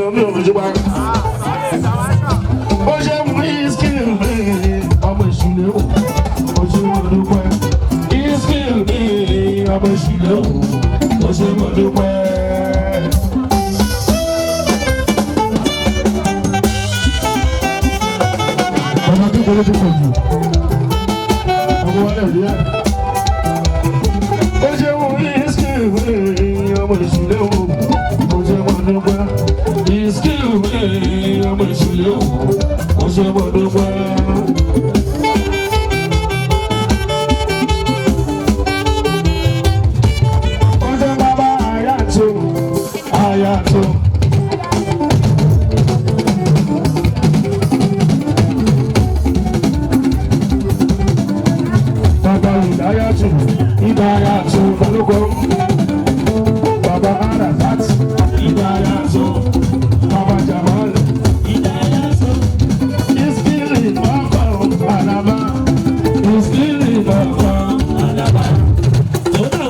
èèyàn mi ò fi ṣe pa. Ó ṣe mú ìskìlì mi ọmọ ìṣúlẹ̀ o. Ó ṣe mú dúpẹ́. Ìskìlì mi ọmọ ìṣúlẹ̀ o. Ó ṣe mú dúpẹ́. Ọmọ kékeré tó pọ̀ jù. Ọmọ wọn lè rí ẹ̀. Ó ṣe mú ìskìlì mi ọmọ ìṣúlẹ̀ o. Ó ṣe mú dúpẹ́. Ìskìlì mi ọmọ ìṣúlẹ̀ o. Ó ṣe mú dúpẹ́. Baba Arafat, Idayato, Baba Jamal, Idayato, he's killing Baba Alaba, he's killing Baba Alaba.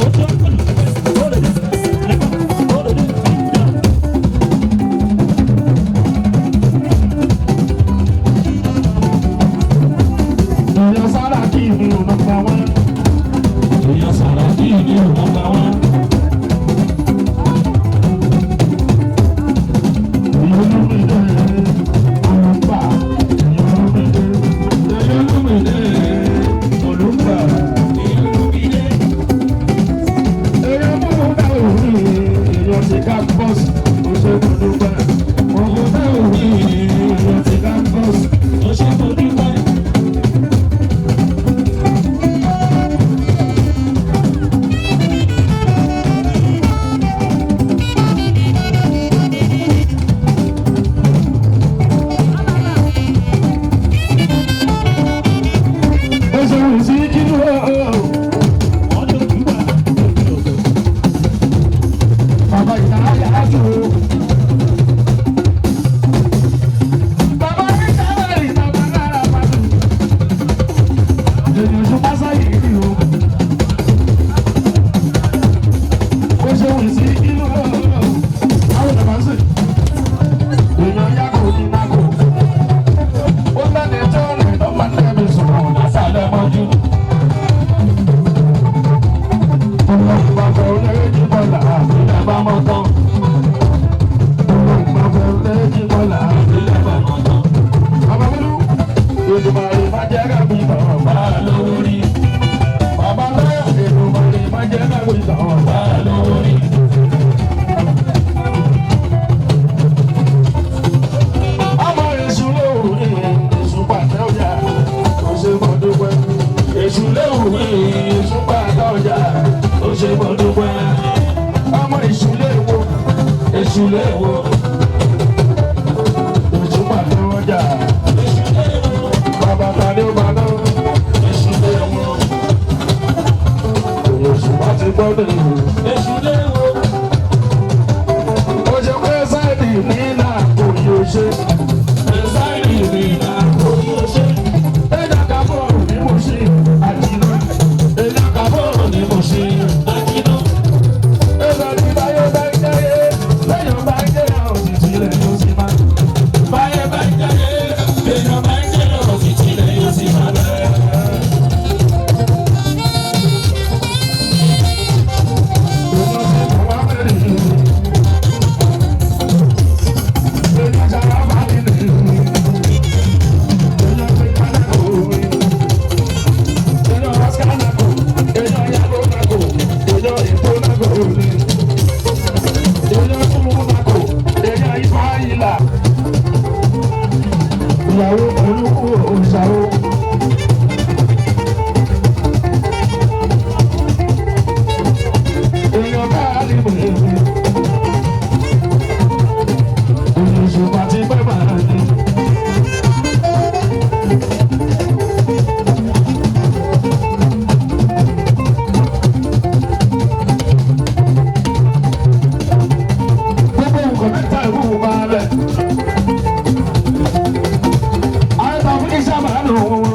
I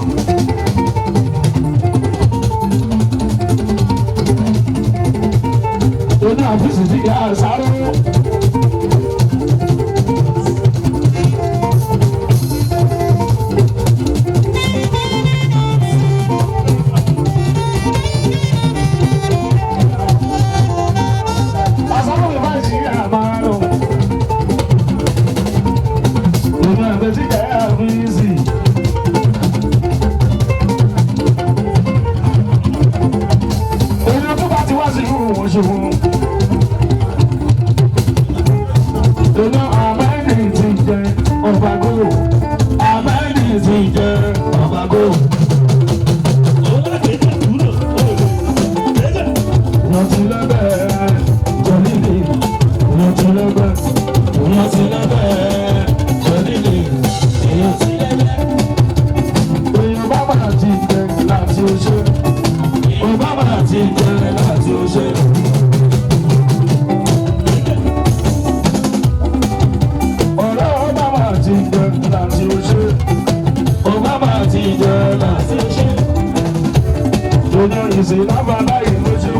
àbẹ̀tí jẹ́ àfíìsì. Èdè tó bá ti wá sí ìlú wọn ṣe wọn. Èdè àmẹ́ni ti jẹ ọ̀bàgò. Àmẹ́ni ti jẹ ọ̀bàgò. Rántí lẹ́bẹ̀ẹ́ jọ̀lílì. Rántí lẹ́bẹ̀ẹ́. Rántí lẹ́bẹ̀ẹ́ jọ̀lílì. Rántí lẹ́bẹ̀ẹ́. Èèyàn bá bàrà ti jẹ láti oṣù. Bá bàrà ti jẹ láti oṣù. Ọ̀rẹ́ ọba bàrà ti jẹ láti oṣù. Ọba bàrà ti jẹ láti oṣù. Jọjọ ìsìn lábàá láyé lóṣù.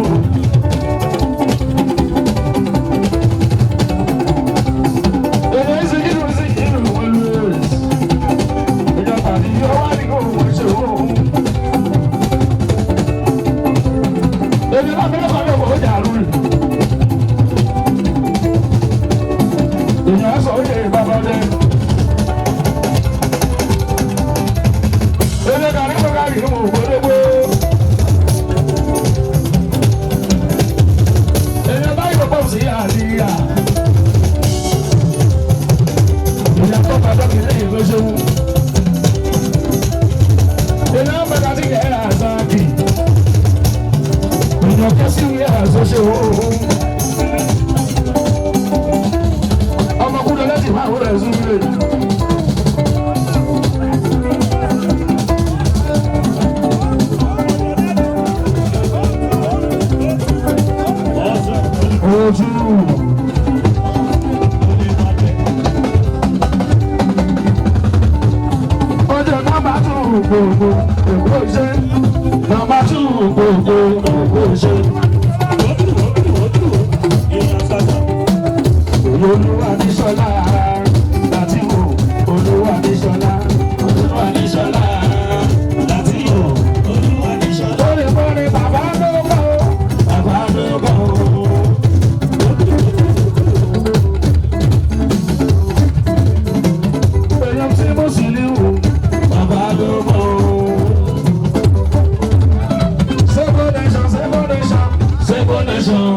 Ọmọkùnrin láti máa wọlé ẹ̀sùn nílé. Ojú. Ọjọ́ nọ́mbà tún gbogbo èkó ṣe. Nọ́mbà tún gbogbo èkó ṣe. Olúwa ní Ṣọlá láti wò. Olúwa ní Ṣọlá. Olúwa ní Ṣọlá láti wò. Olúwa ní Ṣọlá. Lórí bọ́ọ̀lì bàbá ló bọ̀. Bàbá ló bọ̀. Èèyàn tí mo sì ní wò. Bàbá ló bọ̀. Sebo nation, Sebo nation, Sebo nation.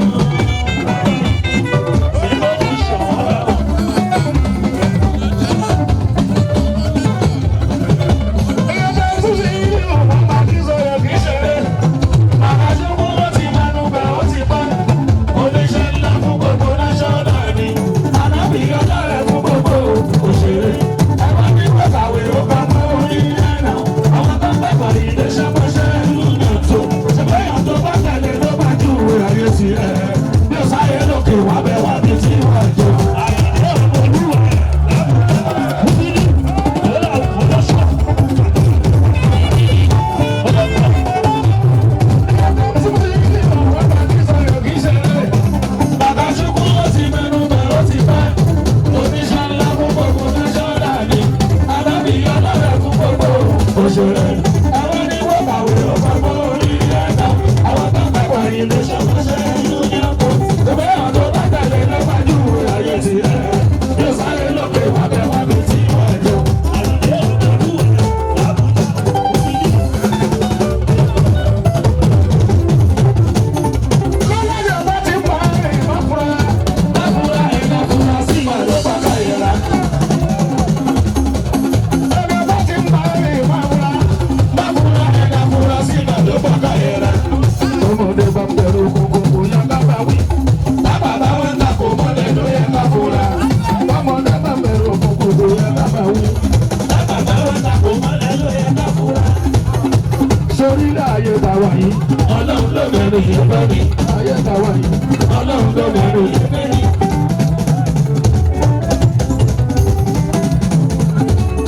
Ọlọ́run ló mẹ́rin yẹn bá mi. Ayé tàwa yìí. Ọlọ́run ló mẹ́rin yẹn bá mi.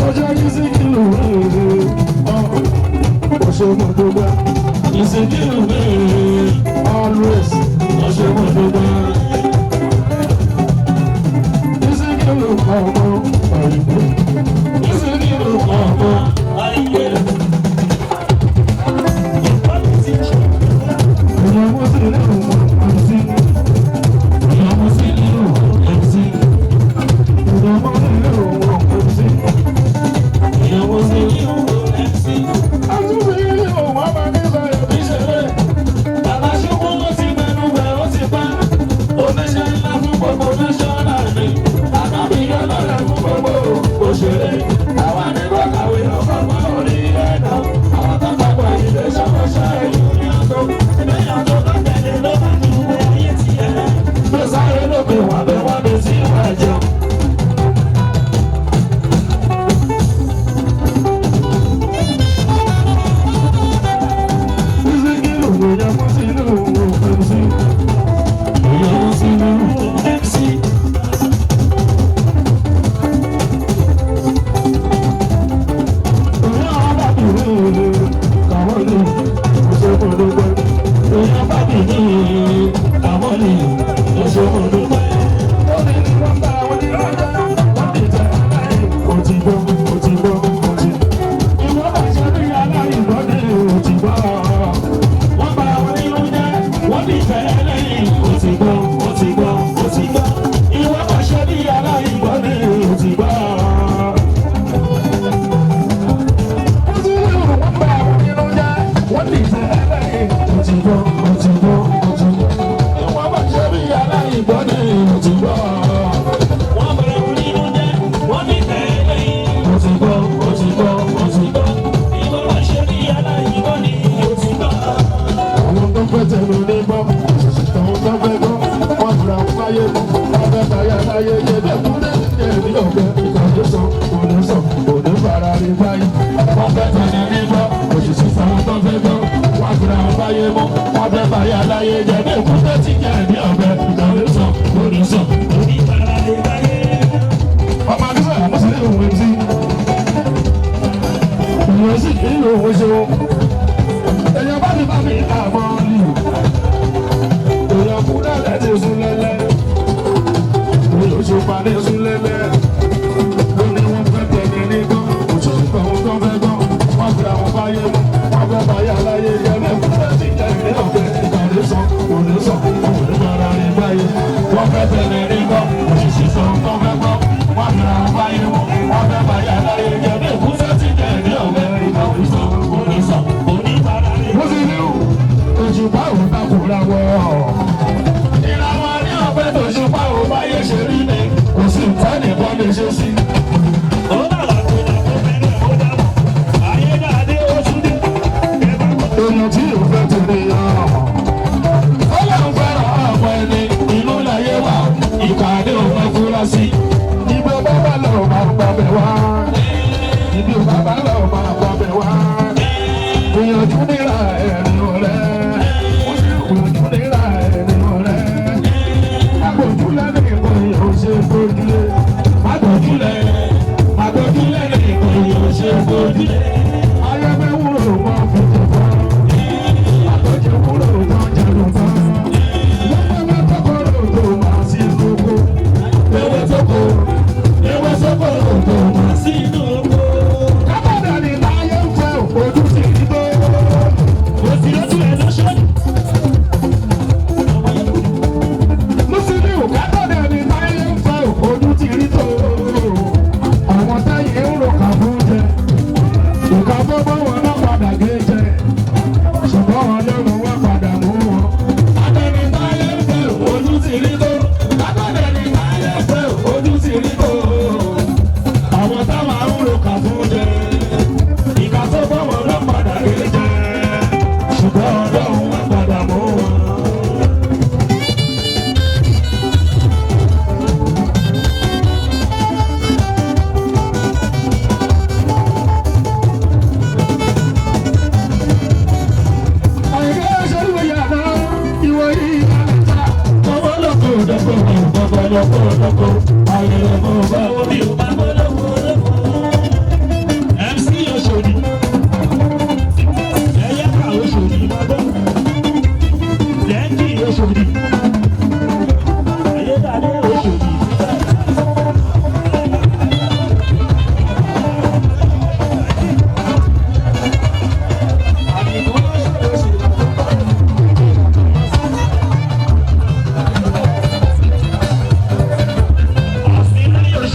Ọjọ́ ìsìnkìlù ọ̀ṣọ́mọdọ́gba. Ìsìnkìlù always ọ̀ṣọ́mọdọ́gba. Ìsìnkìlù ọmọ àyíké. Ìsìnkìlù ọmọ àyíké. lọ́lẹ̀ fún gbogbo òṣèré. Àwa ni wọ́n kàwé ọ̀pọ̀ orí ẹ̀dá. Àwọn tó kọ́kọ́ ilé ṣọwọ́ṣẹ́ ìlú ní ọ̀tọ̀. Ìgbéyàwó tó bá tẹ̀lé ló bá ní ìwé ayé tiẹ̀. Gbé sáré lókè wọ́n bẹ sí ìwà ẹ̀jẹ̀.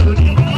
Thank you.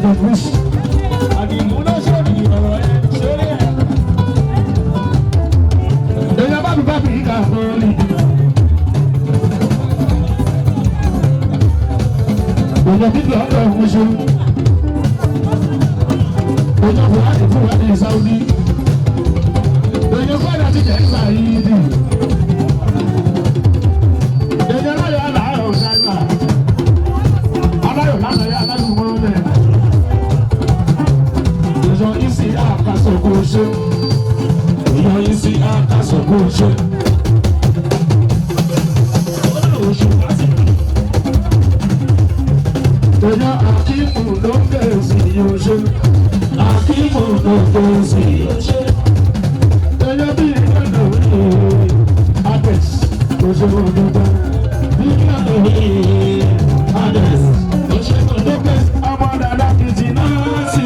the bush. Àdìmúná sórí ọ̀rọ̀ ẹ̀ sórí ẹ̀. Èèyàn bá mi bá mi kà lórí. Èèyàn bíbí ọ̀dọ̀ ìmúṣe. Èèyàn Buhari fún wa ní Saudi. Èèyàn fẹ́ràn ti jẹ́ ìgbà yìí dì. Èèyàn láyọ̀ aláyọ̀ ọ̀gáńgá. Aláyọ̀ lánàá aláyọ̀ mọ́lẹ̀. Èèyàn isi àkàsọ̀kò ṣe. Èèyàn isi àkàsọ̀kò ṣe. Èèyàn Akímù ló ń gẹ̀ẹ́sì yóò ṣe. Akímù ló ń gẹ̀ẹ́sì yóò ṣe. Èèyàn bí ìgbàlódé òní Ades kò ṣe ọdún bá. Bí ìgbàlódé Ades kò ṣe ọdún bá. Ọmọ dada kìtì náà sì.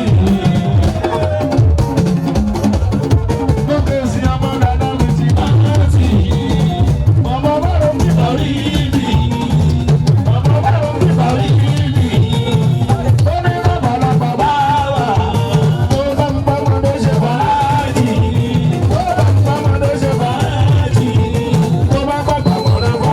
Lókèsì ọmọ dada kìtì náà sì. Ọmọ bọ́lá ń bíbọ̀ rí ibi. Ọmọ bọ́lá ń bíbọ̀ rí ibi. Bye.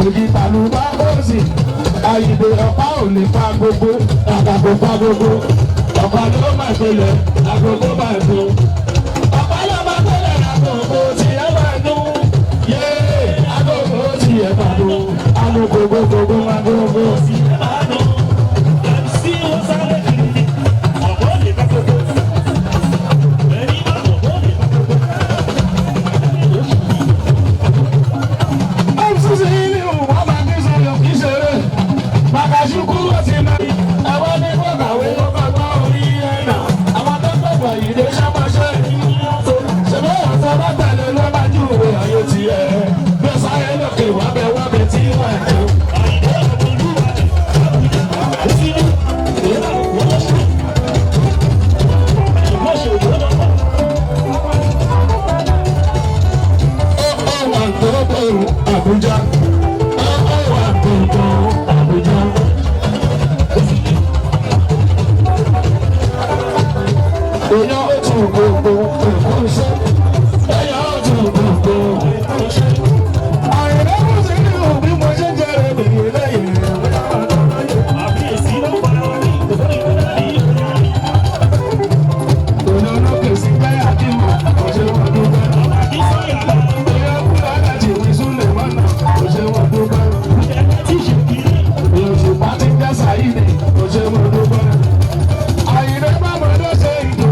òjìká ló bá bọ́ọ̀sì àyìnbó ọ̀pá ò lè pa gbogbo àgàgò pa gbogbo ọ̀pá ló máa gbélé àgògò máa dùn ọ̀pá ló máa gbélé àgògò tí ẹ máa dùn yé àgògò tí ẹ máa dùn àgògò gbogbo máa gbogbo tí ẹ máa dùn àbísí ó sáré kiri ọ̀pọ̀ lè bá gbogbo ẹni máa ọ̀pọ̀ lè bá gbogbo. Makasukú ti ma àwọn ní kó kàwé ló kọ́ gbọ́ orí ẹ̀nà àwọn tó gbọ̀gbọ̀ yìí lè ṣàpàṣẹ ṣẹ̀fẹ̀ ọ̀sán bá tẹ̀lé ló bá jù ìwé ayé tiẹ̀ bí sáyé lókè wábẹ̀ tí wọ́n ẹ̀ tó. Abuja. Èèyàn ó tún gbogbo nǹkan ṣe. Èèyàn ó tún gbogbo nǹkan ṣe. Àyìnbá kò sí ní òbí mo ṣe jẹ́rẹ̀ bèbè lẹ́yìn rẹ̀. Àbíyèsí ló pa ọ́ ní ìgbòho ìgbòho ní ìgbòho kèsì pé àdìmọ̀ kò ṣe wọ́n dúpẹ́. Èèyàn kúrò láti wí súnlẹ̀ mọ́nà kò ṣe wọ́n dúpẹ́. Èèyàn ṣùgbọ́n ti jẹ́ sàyíní kò ṣe wọ́n dúpẹ́. Àyìnbá bá mọ̀ ló ṣe ìdò.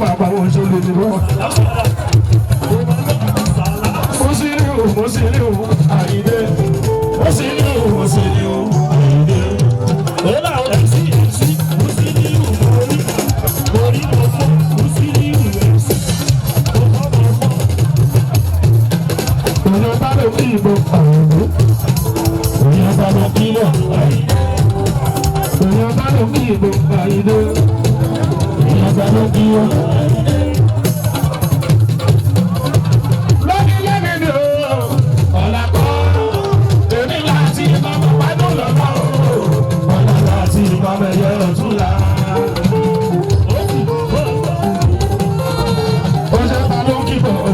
bàbá wọn ṣọlẹ̀ ní wọn. Mo sì ní o Àyìndé. Mo sì ní o Àyìndé. Òyìn bá lè kí ìbò Àyìndé. Òyìn bá lè kí ìbò Àyìndé. Òyìn bá lè kí ìbò Àyìndé. Òyìn bá lè kí ìbò Àyìndé. Lóní lẹ́ni ni o, ọ̀la kọ́, èmi láti bàbá pàdé lọ́kọ́ o, ọ̀la láti bàbá ẹ̀yẹ ọ̀tún la. Ó ṣe bá ló kí bọ̀ o.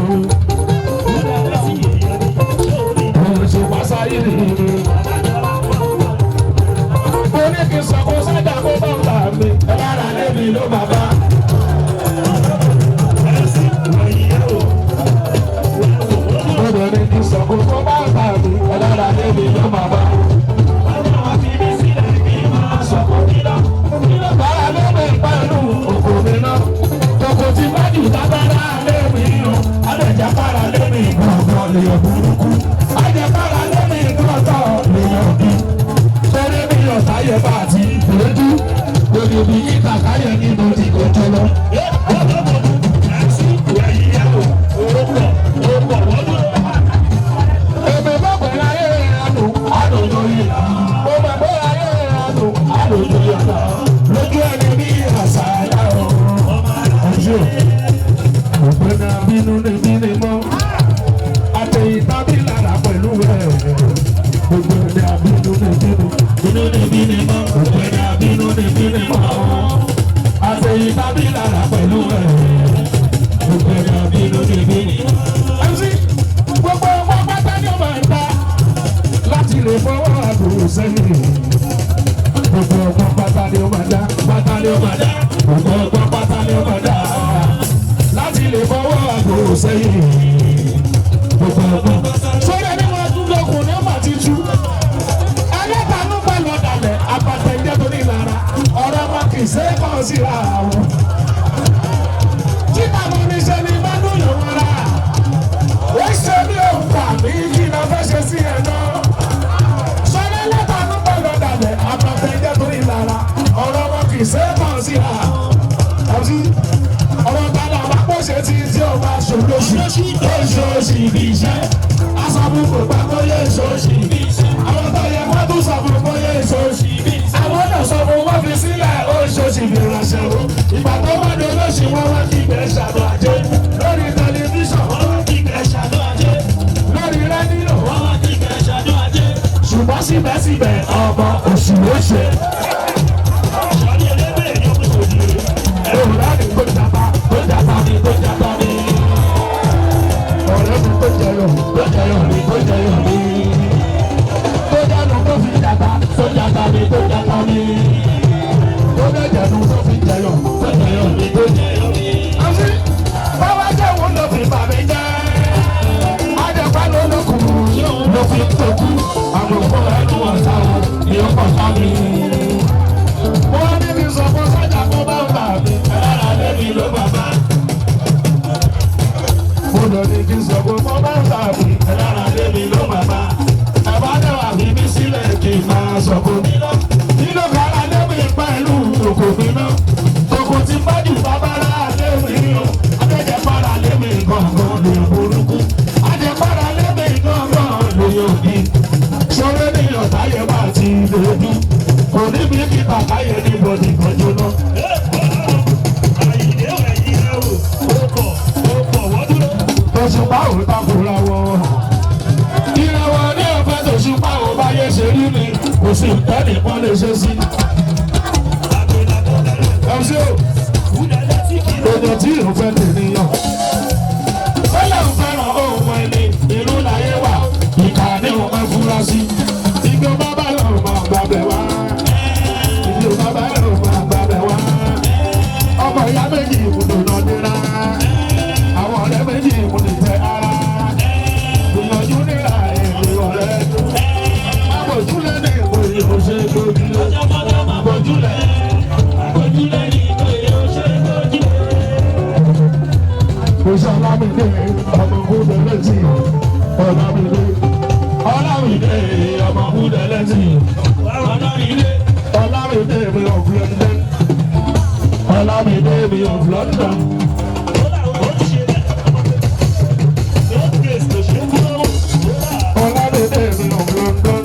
Mo ní kí n sọ kó sájà kó bá ń bà mí, ẹ bá ra lébi ló bàbá. Mo ní kí n sọ kó bá ń bà mí, ẹ bá ra lébi ló bàbá. Bára lébi pẹ̀lú òkò mi náà, kòkò tí bá jù tábára lébi o, àlejò bára lébi gbọ̀ngàn lè yọ burúkú. Àjẹbára lébi gbọ̀ngàn lè yọ bí. Sọ́dọ̀ mi yọ̀ sáyẹ̀ bá àti ìgbòjú. Gbogbo bí yíká káyọ̀ ní mo ti kò tó lọ. Èmi mọ̀ pé ayé àdùn àdùn yìí. Mo mọ̀ pé ayé àdùn àdùn yìí. Lójú ẹni bí àṣà yá o. Ọjọ́ òpin náà bínú ní bíní mọ́. Àtẹ̀yìn tábí lára pẹ̀lú ẹ̀. Gbogbo ẹni àbínú ní bínú. Bínú ní bíní mọ́. Òpin náà bínú ní bíní mọ́. Àtẹ̀yìn tábí lára pẹ̀lú ẹ̀. Gbogbo ẹni àbínú ní bíní. Gbogbo ọmọ pátá ni ó máa ń ta láti lè fọwọ́ àbúrò sẹ́yìn. Gbogbo ọmọ pátá ni ó máa dá. Pátá ni ó máa dá. Gbogbo ọmọ pátá ni ó máa dá láti lè fọwọ́ àbúrò sẹ́yìn. Gbogbo ọmọ. Sọ́dọ̀ ni wọ́n tún lókun ní ọmọ ti tú. Ẹlẹ́tàánú pẹ̀lú ọ̀dàlẹ̀ àpàtẹ̀jẹ́ tó ní lára. Ọ̀rọ̀ wọn kì í ṣe é kàn síra wọn. Títà mọ́ ní ṣe ni bá dùn yóò wọ́n rà. Ó ṣe ní òǹkà mí kí lọ fẹ́ ṣe sí ẹ̀ náà. Sọ́dọ̀ ẹlẹ́tàánú pẹ̀lú ọ̀dàlẹ̀ àpàtẹ̀jẹ́ tó ní lára. Ọ̀rọ̀ wọn kì í ṣe é kàn síra. Ọ̀rọ̀ gbàdá wà pọ̀ ṣe tí ó bá ṣòlóṣì. Ó ṣòṣì ibi iṣẹ́. Aṣọ́bù kò gbà kó yé ṣòṣì ibi iṣẹ́. Àwọn tó yẹ kó tún sọ fún kó yé ṣòṣì ibi iṣẹ́. Àwọn náà sọ fún wọn fi sílẹ̀ ó ṣòṣì fi ránṣẹ́ o. Ìgbà tó bá dé lóṣì wọn wá kí ìgbẹ́ ṣàdó ajé. Lórí tẹlifíṣàn wọn wá kí ìgbẹ́ ṣàdó ajé. Lórí rédíò wọn wá kí ìgbẹ́ ṣàdó ajé. Ṣùgbọ́n síbẹ̀síbẹ̀ ọmọ òṣì ló ṣe. Òwúrọ̀ ni kò jàpá ni kò jàpá ni. Ọ̀rẹ́ mi kò jẹyọ̀ ni kò jẹyọ̀ ni. Tó jánu tó fi jàpá ni kò jàpá ni. Tó dẹ̀jẹ̀nu tó fi jẹyọ̀ ni kò jẹyọ̀ ni. Àṣì báwa jẹ́ òun ló fi bà mí jẹ́. Àjẹpá ló lókun ló fi tókù. Àgbòkò ẹnu ọ̀sà ni ó pọ̀ sá mi. Wọ́n ní mi sọ fún sọ́jà kó bá ń bà mí. Ẹ̀rọ lébi ló bàbá. Mo lọ ní kí n sọ fún kó bá ń bà mí. Ẹ̀rọ lébi ló bàbá. Ẹ̀bá dẹ̀wà fi mí sílẹ̀ kí n máa sọ fún mi lọ. Nínú kára lébi pẹ̀lú òkò mi náà. Òkò tí bá jù bàbá rà lébi o. Adéjẹpára lébi gangan lè burúkú. Adéjẹpára lébi gangan lè yòókì. Ṣọlẹ́ ní ọ̀tá yẹn bá ti dojú. Kò ní bí kí bàbá yẹn ní bọ̀dì kan jóná. Òṣùpá ò takùrà wọn. Ìràwọ̀ ní ọ̀fẹ́ tòṣùpá ò báyé ṣe rí mi. Kò sí ìtẹ́lẹ̀ kan lè ṣe sí. Òjò tí ò fẹ́ tènìyàn. Bọ́lá ń fẹ́ràn ohun ẹni. Ìlú láyé wà. Ìkà ni wọ́n máa fura sí. Ìgbó bábá lọ́rùn máa gbàbẹ̀ wá. Ìgbó bábá lọ́rùn máa gbàbẹ̀ wá. Ọmọ ìyá méjì ìmùdò náà nira. Àwọn ọ̀rẹ́ méjì ìmùdò tẹ ara. Ìyànjú níra èdè ọ̀rẹ́ tó. Àbòjúlẹ̀ ní ìwòye òṣè gbòjúlẹ̀. Àbòjúlẹ̀ ní ìwòye òṣè gbòjúlẹ̀. Oṣù Ọlámídé ọmọ Búdẹ̀lẹ́tì Ọlámídé Ọlámídé ọmọ Búdẹ̀lẹ́tì Ọlámídé mi of London Ọlámídé mi of London. Ọlámídé mi of London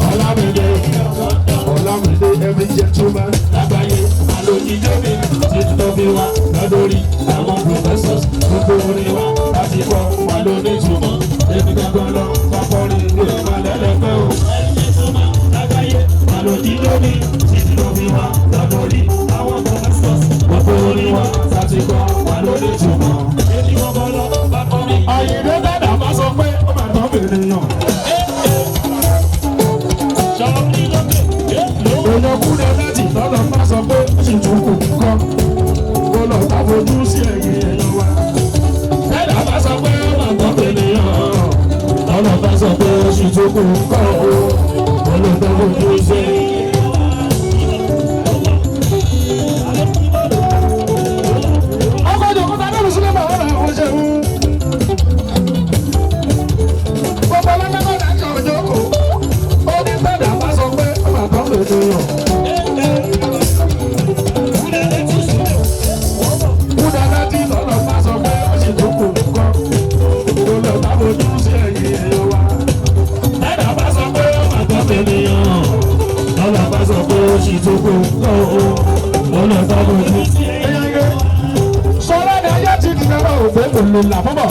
Ọlámídé Ọlámídé every gentleman lágbàáyé àlòjíjọ́ mi ti tóbi wá lọ́dọ̀rí àwọn professors gbogbo orin wa láti kọ́ wà lóní ìtumọ̀ èmi gangan lọ pápọ́rin ìlú ìmọ̀lẹ́lẹ́fẹ́ o. Lágbàáyé àlòjíjọ́ mi ti tóbi wá lọ́dọ̀rí àwọn professors gbogbo orin wa láti kọ́ wà lóní ìtumọ̀ èmi gangan lọ pápọ́rin. Àyìnbó dàda máa sọ pé ó máa tán bèrè yàn. Olókùnrin láti lọ́nà máa sọ pé ó sì tún kò kọ́. Ó lọ bá fojú sí ẹ̀yìn ẹ̀yọ́ wa. Dàda bá sọ pé ó máa tán bèrè yàn. Lọ́nà bá sọ pé ó sì tún kò kọ́. Ó lọ bá fojú sí ẹ̀yìn. Ọkọ̀ ìjọba náà sílẹ̀ bá wọ́n náà wọ́n ṣe mú. Gbogbo ọlọ́dún náà jọ òjòkó. Ó ní Dàda bá sọ pé ó máa tán bèrè yàn. Búdẹ̀lẹ́tì lọ́nà bá sọ pé ó sì tún kò kọ́. Ó lọ bá fojú sí ẹ̀yìn ẹ̀yọ́ wa. Dàda bá sọ pé ó máa tán bèrè yàn. Lọ́nà bá sọ pé ó sì tún kò kọ́. Ó lọ bá fojú sí ẹ̀yìn ẹ̀yọ́ wa. Sọ́lá ni ayé ti di lọ́wọ́ òpó kò lè là fọ́bọ̀.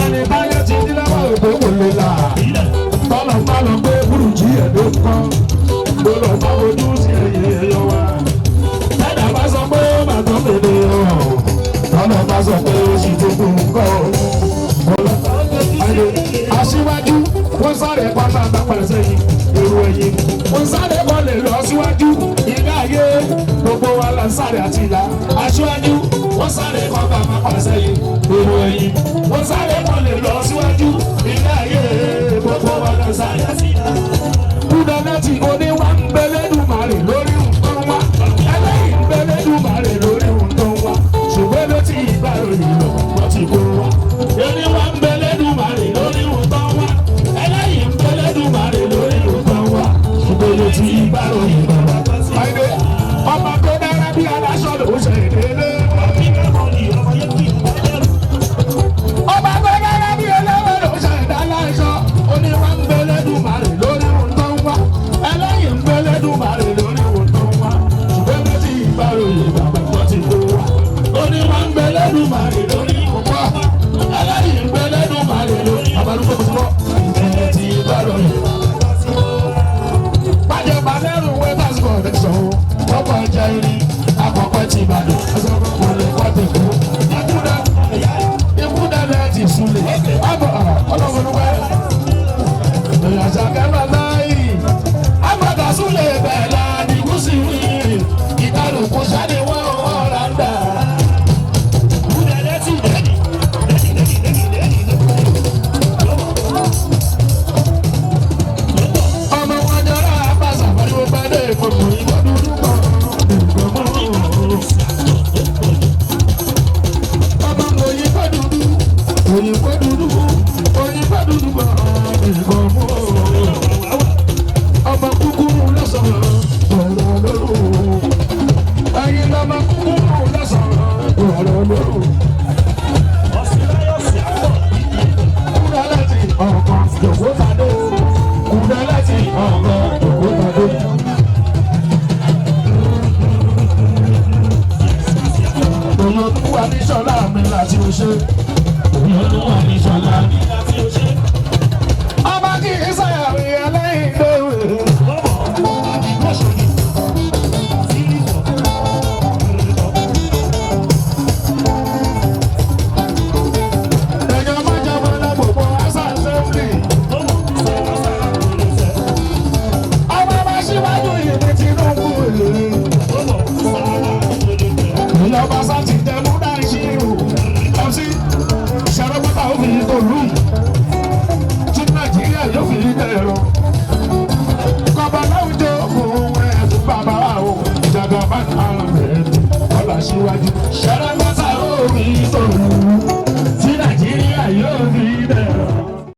Ẹni táyé ti di lọ́wọ́ òpó kò lè là. Tọ́lọ̀ bá lọ gbé burújí ẹ̀dọ́ kan. Ó lọ bá fojú sí ẹ̀yìn ẹ̀yọ́ wa. Dàda bá sọ pé ó máa tán bèrè yàn. Lọ́nà bá sọ pé ó sì tún kò kọ́. Aṣíwájú wọ́n sáré pátá àtàpàdé sẹ́yìn èrò ẹ̀yìn. Wọ́n sáré kọ́ lè lọ síwájú ìlà ayé gbogbo wa là ń sáré àti ìlà. Aṣíwájú wọ́n sáré kọ́ bá àtàpàdé sẹ́yìn èrò ẹ̀yìn. Wọ́n sáré kọ́ lè lọ síwájú ìlà ayé gbogbo wa là ń sáré àti ìlà. Búdẹ̀lẹ́tì oníwà ń bẹ́lẹ́dùmarè lórí nǹkan wá. Ẹlẹ́yìn ń bẹ́lẹ́dùmarè lórí nǹkan wá. Ṣùgbọ́n ló ti ìgbàlóyè lọ wọ́n ti kó wa. Oníwà ń bẹ́lẹ́dùmarè lórí nǹkan wá. Ẹlẹ́yìn ń bẹ́lẹ́dùmarè lórí nǹkan wá. Ṣùgbọ́n ló ti ìgbàlóyè lọ. Àìdè ọmọ tó dára bí aláṣọ ló ṣe délé. Ọba tó dára bí ẹlẹ́wọ̀n ló ṣe dá láìsọ. Oníwà ń bẹ́lẹ́dùmarè lórí nǹkan wá. Ẹlẹ́yìn ń bẹ́lẹ́dùmarè lórí nǹkan wá. Ṣùgbọ́n ló ti ìgbàlóyè bàbá tó ti kó wa. Oníwà ń bẹ́lẹ́dùmarè lórí nǹkan wá. Ẹlẹ́yìn ń bẹ́lẹ́dùmarè lórí àbálùkọ́ tó kọ́. Ìbẹ̀rẹ̀ ti ìgbàlóyè. Bàjẹ́ balẹ̀rù wẹ́ pásítọ̀ rẹ̀ sọ̀rọ̀. Ọkọ̀ ẹja irin àkọ́kọ́ ti Ìbàdàn. Ẹsẹ̀ kò lè kọ́ tẹ̀kọ́. Búdẹ̀lẹ́tì súnlẹ̀. Àbọ̀ ọlọ́mọdúnwẹ́. Ìyàsá kẹ́mà láàyè. Àgbàdà súnlẹ̀ bẹ́ẹ̀ la ní gúúsì rí. Ìkàlùkù sáré wọ́n ọ̀rá ń dà. Búdẹ̀lẹ́tì dẹ́ni. Ọmọ wọn jọra àpàṣà pariwo pẹ́lẹ́ ìkọ̀kọ̀ ìbọn dúdú kan. Ọmọ òyìnbó dúdú, òyìnbó dúdú, òyìnbó dúdú kan. Ìbọn mú ọmọ kúkúrú lọ́sàn-án ọ̀rọ̀ lóru. Ẹyin lọ́mọ kúkúrú lọ́sàn-án ọ̀rọ̀ lóru. Búdẹ̀lẹ́tì ọ̀kan Jòkótadé. Búdẹ̀lẹ́tì ọ̀kan Jòkótadé. Òyìn tó wà ní Ṣọlá mi láti oṣé. Òyìn tó wà ní Ṣọlá mi láti oṣé. Ọba kì í ṣàyàwó ẹlẹ́yìn léwe. Ẹ̀yọ́ máa jọmọ lágbòpọ̀ àṣà assembly. Ọba bá ṣíwájú ìrìn Tinubu èlé. Ìjọba sá ti jẹ múdà ìṣirò. MC ṣàrọ́pọ̀tà ó fi tó lù. Tí Nàìjíríà yóò fi dẹ̀rọ. Kọ̀bọ̀ láwùjọ òun ẹ̀ fún bàbá o. Ìjàgbá bá ní àrùn rẹ̀ ọ̀là síwájú. Ṣàrọ́pọ̀tà ó mi sọ̀rọ̀.